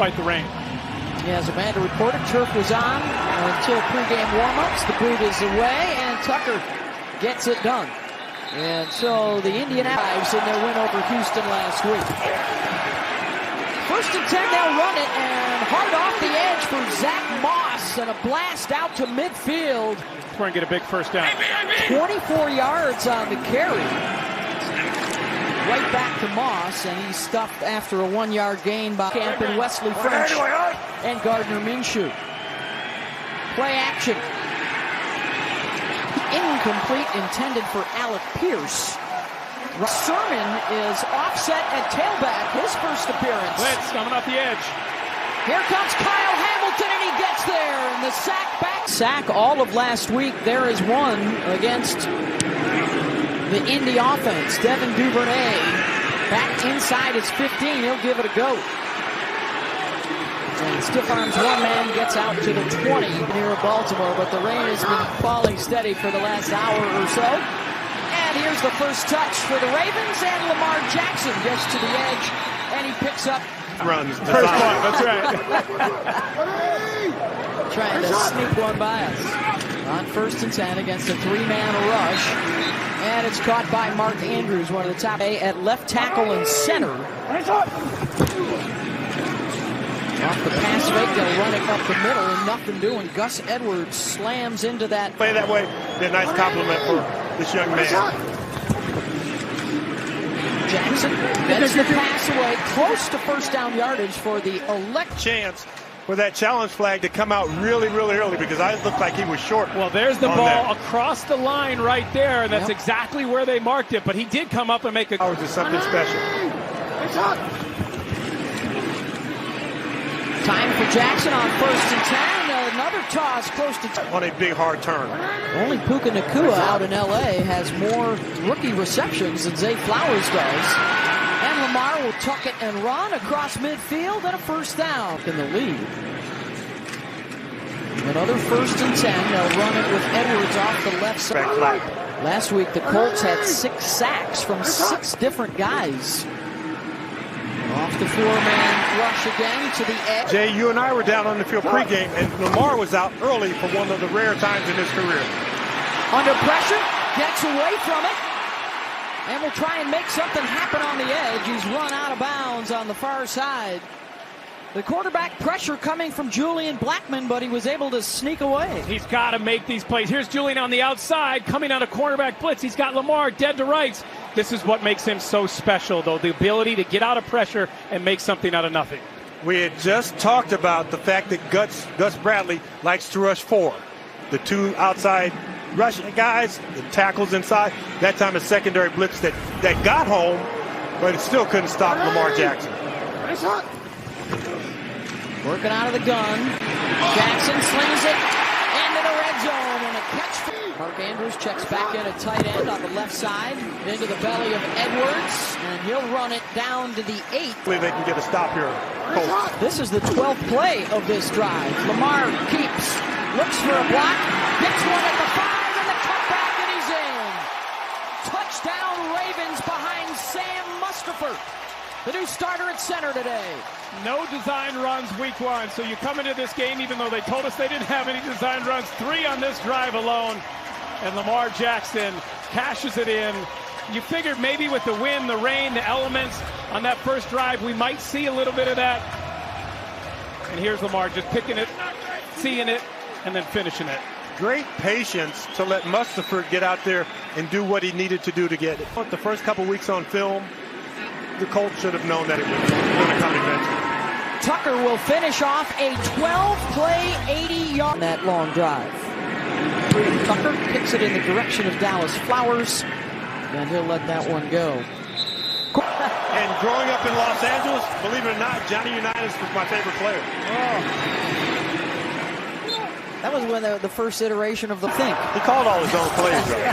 despite the rain. Yeah, as Amanda reported, turf was on until pregame warm-ups. The boot is away, and Tucker gets it done. And so the Indianapolis in their win over Houston last week. 1st and 10, they'll run it, and hard off the edge for Zach Moss, and a blast out to midfield. Try and get a big first down. 24 yards on the carry. Right back to Moss, and he's stuffed after a 1-yard gain by Camp and Wesley French and Gardner Minshew. Play action. Incomplete, intended for Alec Pierce. Sermon is offset at tailback, his first appearance. Blitz coming off the edge. Here comes Kyle Hamilton, and he gets there, and the sack back. Sack all of last week. There is one against the Indy offense. Devin Duvernay back inside his 15. He'll give it a go. And stiff arms one man gets out to the 20 near Baltimore, but the rain has been falling steady for the last hour or so. And here's the first touch for the Ravens, and Lamar Jackson gets to the edge, and he picks up runs. First one, that's right. Trying to sneak one by us. On 1st and 10 against a 3-man rush. And it's caught by Mark Andrews, one of the top at left tackle and center. Off the pass fake, they'll run it up the middle, and nothing doing. Gus Edwards slams into that. Play that way, be a nice compliment for this young man. Jackson gets the pass away, close to first down yardage for the elect. Chance for that challenge flag to come out really, really early, because I looked like he was short. Well, there's the ball across the line right there, and that's exactly where they marked it, but he did come up and make a... That was just something special. Time for Jackson on 1st and 10. Another toss close to... On a big hard turn. Only Puka Nacua out in L.A. has more rookie receptions than Zay Flowers does. And Lamar will tuck it and run across midfield, and a first down in the lead. Another 1st and 10. They'll run it with Edwards off the left side. Last week, the Colts had 6 sacks from 6 different guys. Off the 4-man rush again to the edge. Jay, you and I were down on the field pregame, and Lamar was out early for one of the rare times in his career. Under pressure, gets away from it, and will try and make something happen on the edge. He's run out of bounds on the far side. The quarterback pressure coming from Julian Blackmon, but he was able to sneak away. He's got to make these plays. Here's Julian on the outside, coming on a cornerback blitz. He's got Lamar dead to rights. This is what makes him so special, though, the ability to get out of pressure and make something out of nothing. We had just talked about the fact that Gus Bradley likes to rush 4. The 2 outside rushing guys, the tackles inside. That time a secondary blitz that got home, but it still couldn't stop Lamar Jackson. Working out of the gun. Jackson slings it into the red zone, and a catch. Mark Andrews checks back in at tight end on the left side into the belly of Edwards, and he'll run it down to the 8. Hopefully they can get a stop here. This is the 12th play of this drive. Lamar keeps, looks for a block, gets one at the 5, and the cutback, and he's in. Touchdown Ravens behind Sam Mustipher, the new starter at center today. No design runs week 1, so you come into this game, even though they told us they didn't have any design runs, 3 on this drive alone, and Lamar Jackson cashes it in. You figured maybe with the wind, the rain, the elements on that first drive, we might see a little bit of that. And here's Lamar just picking it, seeing it, and then finishing it. Great patience to let Mustipher get out there and do what he needed to do to get it. The first couple weeks on film, the Colts should have known that it was going to come eventually. Tucker will finish off a 12-play, 80-yard that long drive. Tucker kicks it in the direction of Dallas Flowers, and he'll let that one go. And growing up in Los Angeles, believe it or not, Johnny Unitas was my favorite player. That was when the first iteration of the thing. He called all his own plays, though.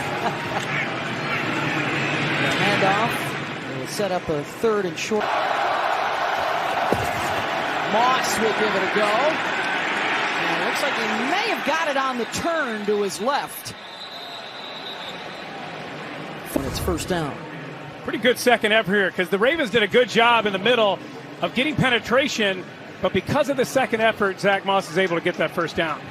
Handoff. They'll set up a 3rd and short. Moss will give it a go. And it looks like he may have got it on the turn to his left. When it's first down. Pretty good second effort here, because the Ravens did a good job in the middle of getting penetration But because of the second effort, Zach Moss is able to get that first down.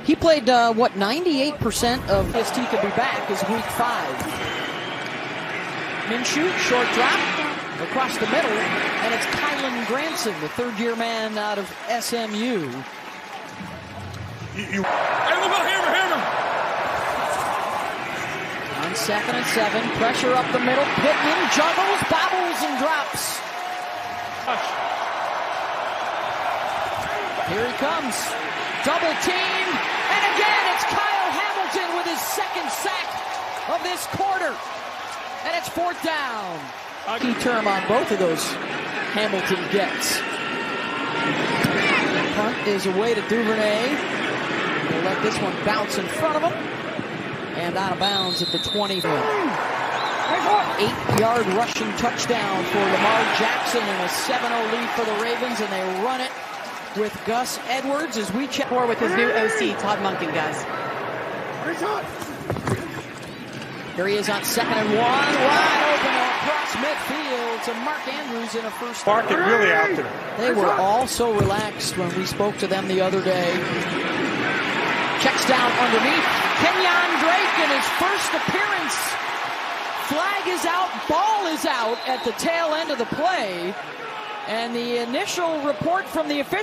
He played, 98% of his team could be back is week 5. Minshew, short drop, across the middle, and it's Kylan Granson, the third-year man out of SMU. Hey, look out, hammer! On 2nd and 7, pressure up the middle, Pittman juggles, bobbles, and drops. Here he comes, double team, and again it's Kyle Hamilton with his second sack of this quarter, and it's 4th down. Key term on both of those Hamilton gets. The punt is away to Duvernay. He'll let this one bounce in front of him, and out of bounds at the 20. 8-yard rushing touchdown for Lamar Jackson and a 7-0 lead for the Ravens, and they run it with Gus Edwards as we check more with his new OC, Todd Monken, guys. Here he is on 2nd and 1, wide open across midfield to Mark Andrews in a first. Mark really out there. They were all so relaxed when we spoke to them the other day. Checks down underneath. Kenyon Drake in his first appearance. Flag is out, ball is out at the tail end of the play. And the initial report from the official